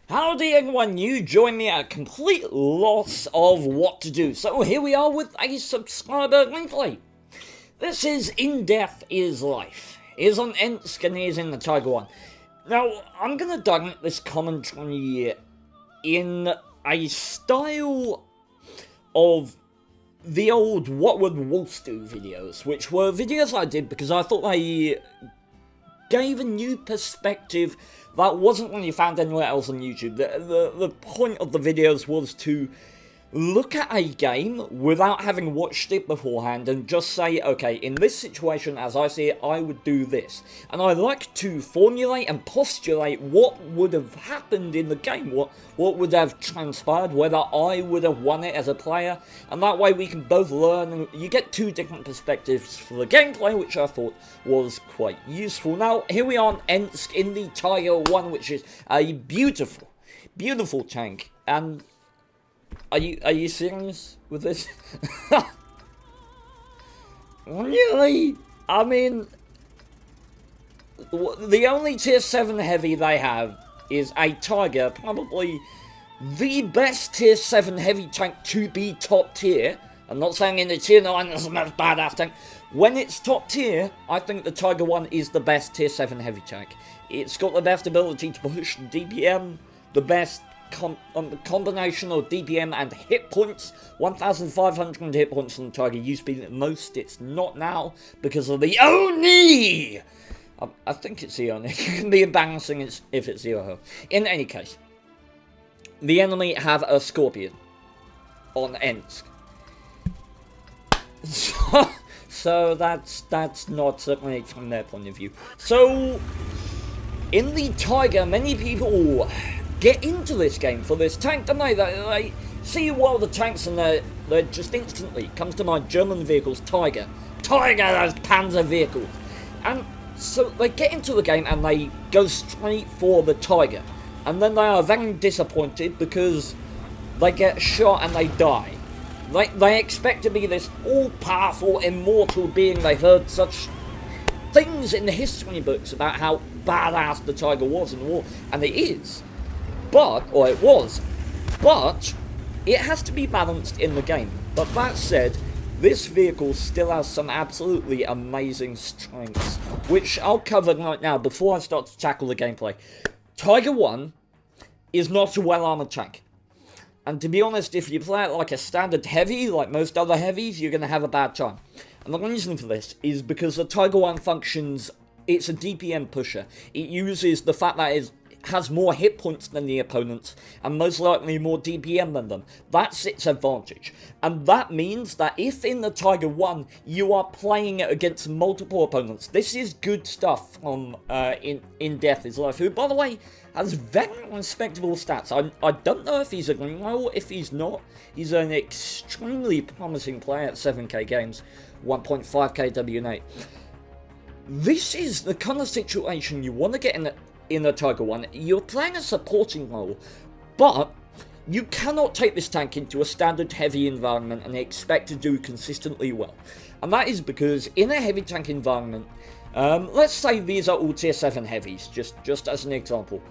Howdy everyone, you join me at a complete loss of what to do. So here we are with a subscriber replay. This is InDeathIsLife. Is on Ensk and is in the Tiger One. Now, I'm going to direct this commentary in a style of the old What Would Wallst Do videos, which were videos I did because I thought they gave a new perspective that wasn't really found anywhere else on YouTube. The point of the videos was to look at a game without having watched it beforehand and just say, okay, in this situation, as I see it, I would do this. And I like to formulate and postulate what would have happened in the game, what would have transpired, whether I would have won it as a player, and that way we can both learn, and you get two different perspectives for the gameplay, which I thought was quite useful. Now, here we are on Ensk in the Tiger One, which is a beautiful, beautiful tank, and Are you serious with this? Really? I mean, the only tier 7 heavy they have is a Tiger, probably the best tier 7 heavy tank to be top tier. I'm not saying in the tier 9 it's a badass tank. When it's top tier, I think the Tiger One is the best tier 7 heavy tank. It's got the best ability to push DPM, the best combination of DPM and hit points. 1,500 hit points on the Tiger used to be the most. It's not now because of the Oni. I think it's the Oni. It can be embarrassing if it's the Oho. In any case, the enemy have a Scorpion on Ensk. So that's not certainly from their point of view. So in the Tiger, many people get into this game for this tank, don't they? They see one of the tanks and they're just instantly comes to mind German vehicles, Tiger, those Panzer vehicles. And so they get into the game and they go straight for the Tiger. And then they are very disappointed because they get shot and they die. They expect to be this all-powerful, immortal being. They've heard such things in the history books about how badass the Tiger was in the war, and it is. It was, but it has to be balanced in the game. But that said, this vehicle still has some absolutely amazing strengths, which I'll cover right now before I start to tackle the gameplay. Tiger One is not a well-armored tank. And to be honest, if you play it like a standard heavy, like most other heavies, you're going to have a bad time. And the reason for this is because the Tiger One functions, it's a DPM pusher. It uses the fact that it has more hit points than the opponents, and most likely more DPM than them. That's its advantage. And that means that if in the Tiger One, you are playing it against multiple opponents, this is good stuff from InDeathIsLife, who, by the way, has very respectable stats. I don't know if he's a green roll, if he's not. He's an extremely promising player at 7k games, 1.5k W8. This is the kind of situation you want to get in the Tiger One. You're playing a supporting role, but you cannot take this tank into a standard heavy environment and expect to do consistently well. And that is because in a heavy tank environment, let's say these are all tier 7 heavies, just as an example.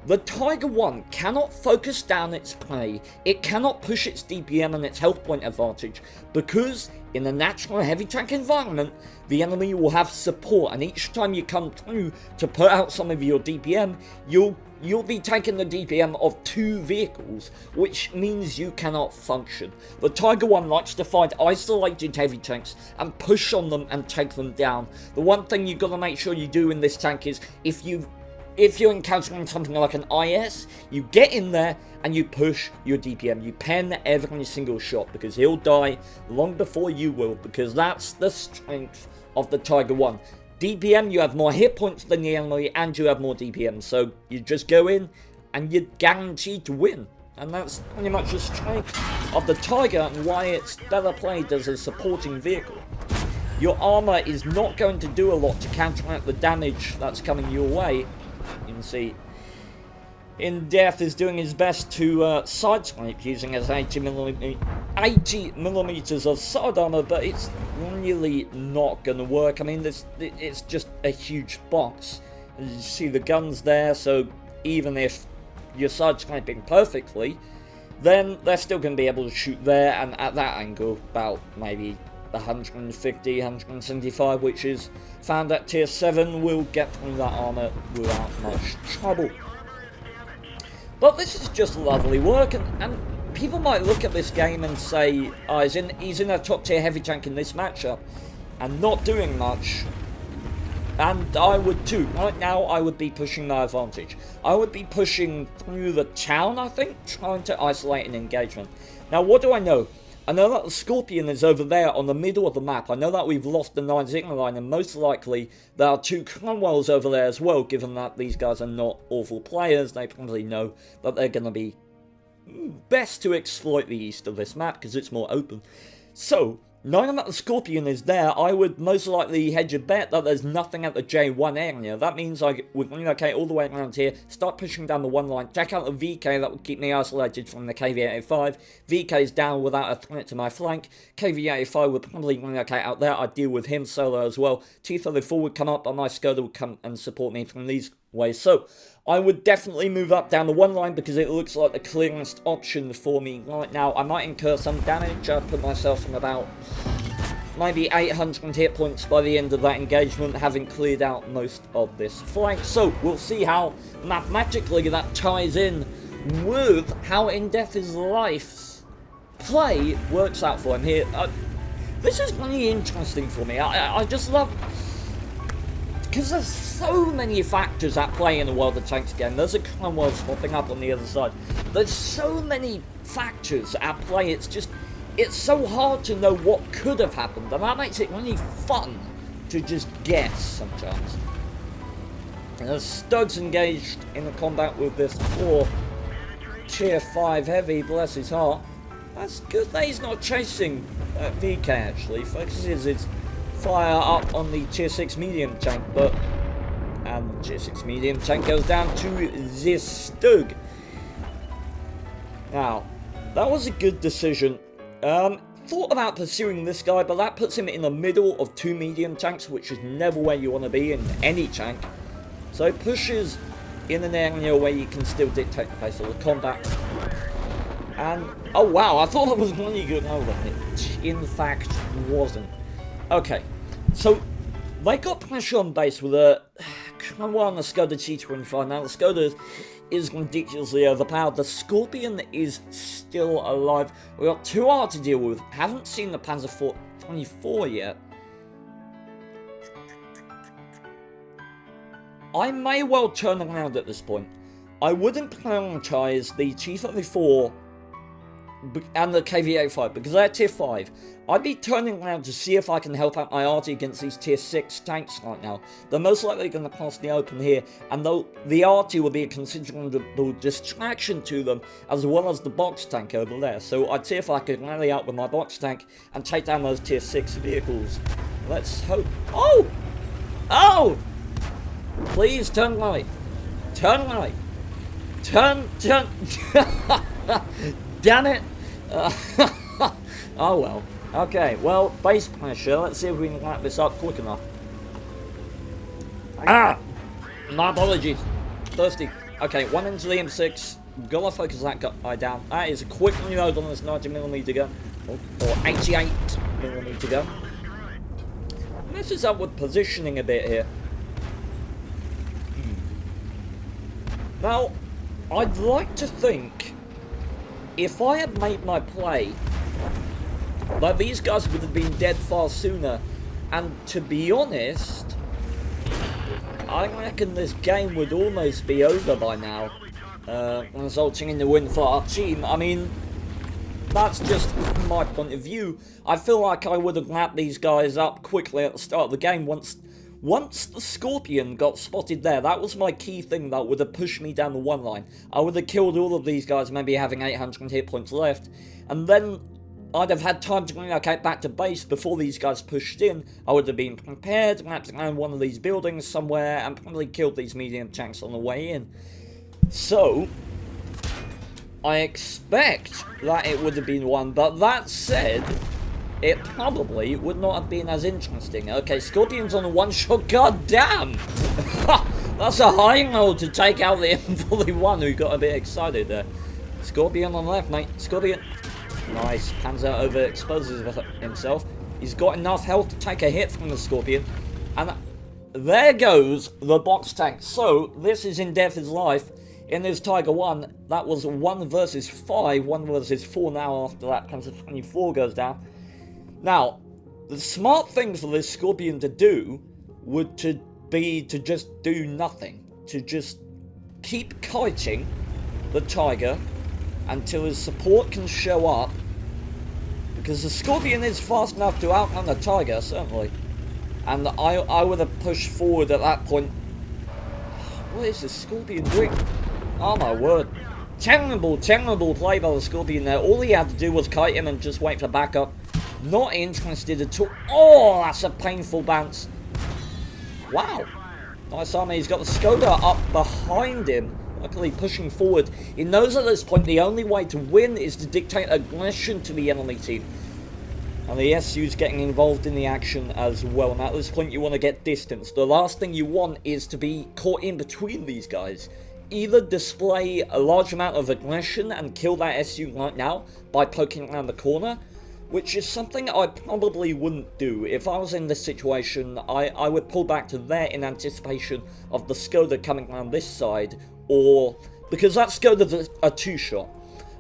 The Tiger One cannot focus down its play, it cannot push its DPM and its health point advantage, because in a natural heavy tank environment, the enemy will have support, and each time you come through to put out some of your DPM, you'll be taking the DPM of 2 vehicles, which means you cannot function. The Tiger One likes to find isolated heavy tanks and push on them and take them down. The one thing you've got to make sure you do in this tank is, if you're encountering something like an IS, you get in there and you push your DPM. You pen every single shot, because he'll die long before you will, because that's the strength of the Tiger One. DPM, you have more hit points than the enemy and you have more DPM, so you just go in and you're guaranteed to win. And that's pretty much the strength of the Tiger and why it's better played as a supporting vehicle. Your armor is not going to do a lot to counteract the damage that's coming your way. You can see InDeath is doing his best to sideswipe using his 80mm of side armor, but it's really not going to work. I mean, it's just a huge box. As you see the guns there, so even if you're side sniping perfectly, then they're still going to be able to shoot there, and at that angle, about maybe 150, 175, which is found at tier 7, will get through that armor without much trouble. But this is just lovely work, and people might look at this game and say, oh, he's in a top tier heavy tank in this matchup, and not doing much. And I would too. Right now, I would be pushing my advantage. I would be pushing through the town, I think, trying to isolate an engagement. Now, what do I know? I know that the Scorpion is over there on the middle of the map. I know that we've lost the 9 signal line, and most likely there are 2 Cromwells over there as well, given that these guys are not awful players. They probably know that they're going to be best to exploit the east of this map, because it's more open. So, knowing that the Scorpion is there, I would most likely hedge a bet that there's nothing at the J1 area. That means I would relocate all the way around here, start pushing down the 1 line, check out the VK, that would keep me isolated from the KV-85. VK's down without a threat to my flank. KV-85 would probably relocate out there, I'd deal with him solo as well. T-34 would come up, but my Skoda would come and support me from these ways. So, I would definitely move up down the 1 line because it looks like the clearest option for me right now. I might incur some damage. I put myself from about maybe 800 hit points by the end of that engagement, having cleared out most of this flank. So, we'll see how mathematically that ties in with how InDeathIsLife's play works out for him here. This is really interesting for me. I just love... because there's so many factors at play in the World of Tanks game. There's a Cromwell popping up on the other side. There's so many factors at play. It's so hard to know what could have happened, and that makes it really fun to just guess sometimes. And as Stud's engaged in a combat with this poor tier 5 heavy, bless his heart. That's good that he's not chasing VK actually. Focuses his fire up on the tier 6 medium tank, and the tier 6 medium tank goes down to this Stug. Now, that was a good decision. Thought about pursuing this guy, but that puts him in the middle of 2 medium tanks, which is never where you want to be in any tank. So it pushes in an area where you can still dictate the pace of the combat. And, oh wow, I thought that was really good. No, it in fact wasn't. Okay, so they got pressure on base with a Cromwell and the Skoda T25. Now the Skoda is ridiculously overpowered. The Scorpion is still alive. We've got 2R to deal with. Haven't seen the Panzer 24 yet. I may well turn around at this point. I wouldn't prioritize the T-34 and the KV-85 because they're tier 5. I'd be turning around to see if I can help out my arty against these tier 6 tanks right now. They're most likely going to cross the open here, and the arty will be a considerable distraction to them, as well as the box tank over there. So I'd see if I could rally out with my box tank and take down those tier 6 vehicles. Let's hope. Oh! Oh! Please turn right. Turn right. Turn. Damn it. Oh well. Okay, well, base pressure. Let's see if we can wrap this up quick enough. Ah! My apologies. Thirsty. Okay, 1 into the M6. Gotta focus that guy down. That is a quick reload on this 90mm gun. Or 88mm gun. Messes up with positioning a bit here. Now, I'd like to think, if I had made my play, that these guys would have been dead far sooner. And to be honest, I reckon this game would almost be over by now, resulting in the win for our team. I mean, that's just from my point of view. I feel like I would have wrapped these guys up quickly at the start of the game once the Scorpion got spotted there. That was my key thing that would have pushed me down the 1 line. I would have killed all of these guys, maybe having 800 hit points left, and then I'd have had time to relocate back to base before these guys pushed in. I would have been prepared, wrapped around one of these buildings somewhere, and probably killed these medium tanks on the way in. So, I expect that it would have been one, but that said, it probably would not have been as interesting. Okay, Scorpion's on a 1-shot. God damn! That's a high roll to take out the M41 who got a bit excited there. Scorpion on the left, mate. Scorpion. Nice. Panzer overexposes himself. He's got enough health to take a hit from the Scorpion. And there goes the box tank. So, this is In Death Is Life. In this Tiger 1, that was 1 versus 5. 1 versus 4 now. After that comes the 24 goes down. Now, the smart thing for this Scorpion to do would be to just do nothing. To just keep kiting the Tiger until his support can show up. Because the Scorpion is fast enough to outrun the Tiger, certainly. And I would have pushed forward at that point. What is the Scorpion doing? Oh my word. Terrible, terrible play by the Scorpion there. All he had to do was kite him and just wait for backup. Not interested at all. Oh, that's a painful bounce. Wow. Nice army. He's got the Skoda up behind him. Luckily pushing forward. He knows at this point the only way to win is to dictate aggression to the enemy team. And the SU's getting involved in the action as well. And at this point you want to get distance. The last thing you want is to be caught in between these guys. Either display a large amount of aggression and kill that SU right now by poking around the corner, which is something I probably wouldn't do. If I was in this situation, I would pull back to there in anticipation of the Skoda coming around this side, or because that Skoda's a 2-shot.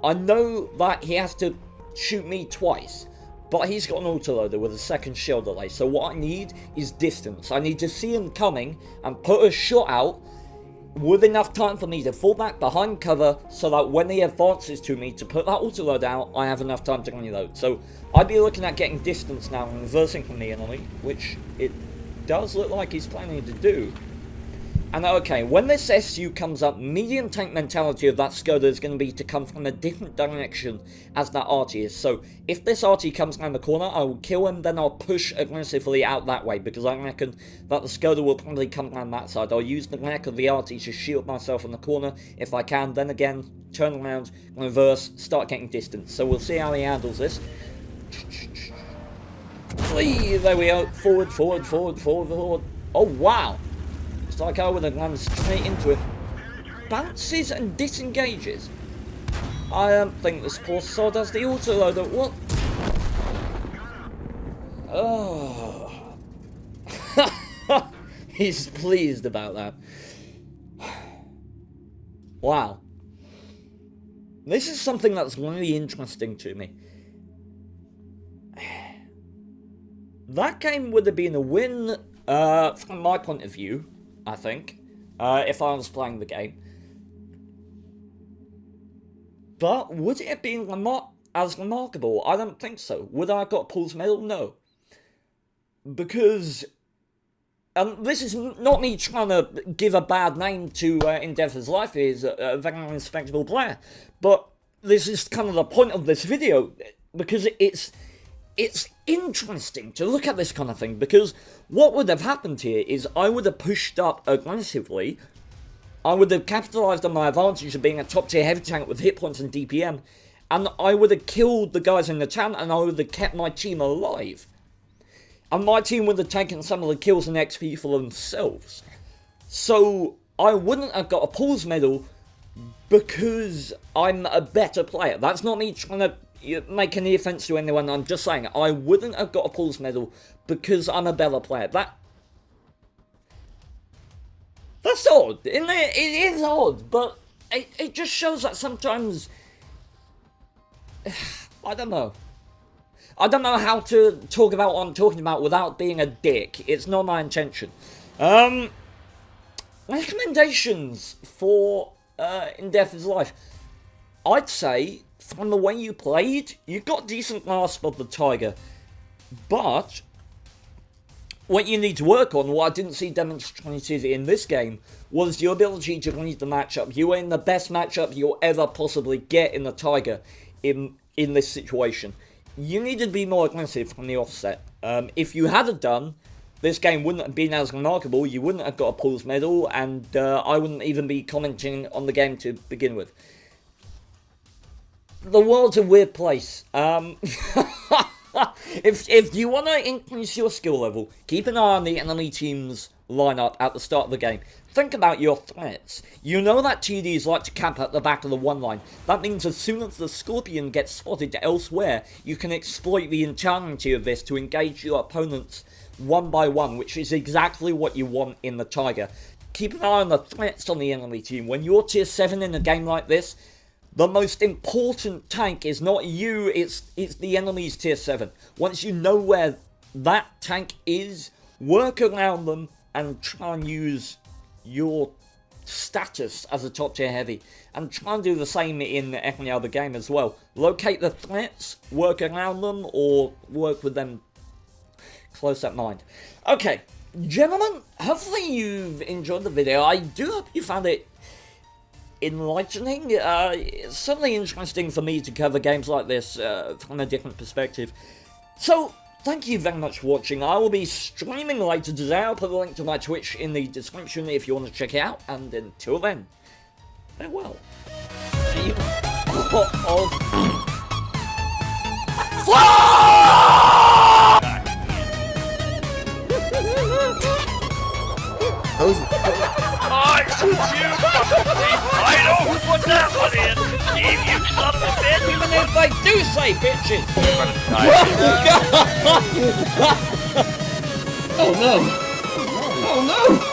I know that he has to shoot me twice, but he's got an autoloader with a second shell delay, so what I need is distance. I need to see him coming and put a shot out with enough time for me to fall back behind cover so that when he advances to me to put that autoload out, I have enough time to reload. So I'd be looking at getting distance now and reversing from the enemy, which it does look like he's planning to do. And okay, when this SU comes up, medium tank mentality of that Skoda is going to be to come from a different direction as that Arty is. So if this Arty comes around the corner, I will kill him, then I'll push aggressively out that way, because I reckon that the Skoda will probably come around that side. I'll use the neck of the Arty to shield myself in the corner if I can, then again, turn around, reverse, start getting distance. So we'll see how he handles this. There we go, forward, forward, forward, forward, forward. Oh wow! Like I would have gone straight into it. Bounces and disengages. I don't think this poor sod has the autoloader. What? Oh. He's pleased about that. Wow. This is something that's really interesting to me. That game would have been a win, from my point of view, I think, if I was playing the game. But would it have been as remarkable? I don't think so. Would I have got a Paul's medal? No. Because, and this is not me trying to give a bad name to In Death Is Life. He is a very respectable player. But this is kind of the point of this video, because it's interesting to look at this kind of thing, because what would have happened here is I would have pushed up aggressively, I would have capitalised on my advantage of being a top tier heavy tank with hit points and DPM, and I would have killed the guys in the tank, and I would have kept my team alive. And my team would have taken some of the kills and XP for themselves. So I wouldn't have got a Paul's medal because I'm a better player. That's not me trying to make any offence to anyone. I'm just saying I wouldn't have got a Paul's medal because I'm a better player. That's odd, isn't it? It is odd, but it just shows that sometimes I don't know how to talk about what I'm talking about without being a dick. It's not my intention. Recommendations for In Death Is Life. I'd say, from the way you played, you got decent grasp of the Tiger, but what you need to work on, what I didn't see demonstrated in this game, was your ability to read the matchup. You were in the best matchup you'll ever possibly get in the Tiger in this situation. You needed to be more aggressive from the offset. If you hadn't done, this game wouldn't have been as remarkable, you wouldn't have got a Paul's medal, and I wouldn't even be commenting on the game to begin with. The world's a weird place. If you want to increase your skill level, keep an eye on the enemy team's lineup at the start of the game. think about your threats. You know that TDs like to camp at the back of the one line. That means as soon as the Scorpion gets spotted elsewhere, you can exploit the entirety of this to engage your opponents one by one, which is exactly what you want in the Tiger. Keep an eye on the threats on the enemy team. When you're tier 7 in a game like this, the most important tank is not you, it's the enemy's tier 7. Once you know where that tank is, work around them and try and use your status as a top tier heavy, and try and do the same in any other game as well. Locate the threats, work around them, or work with them close at mind. Okay, gentlemen, hopefully you've enjoyed the video. I do hope you found it enlightening. It's certainly interesting for me to cover games like this from a different perspective. So, thank you very much for watching. I will be streaming later today. I'll put a link to my Twitch in the description if you want to check it out. And until then, farewell. I shoot you! I know who put that one in! Steve, you son of a bitch! Even if they do say bitches! Oh no! Oh no!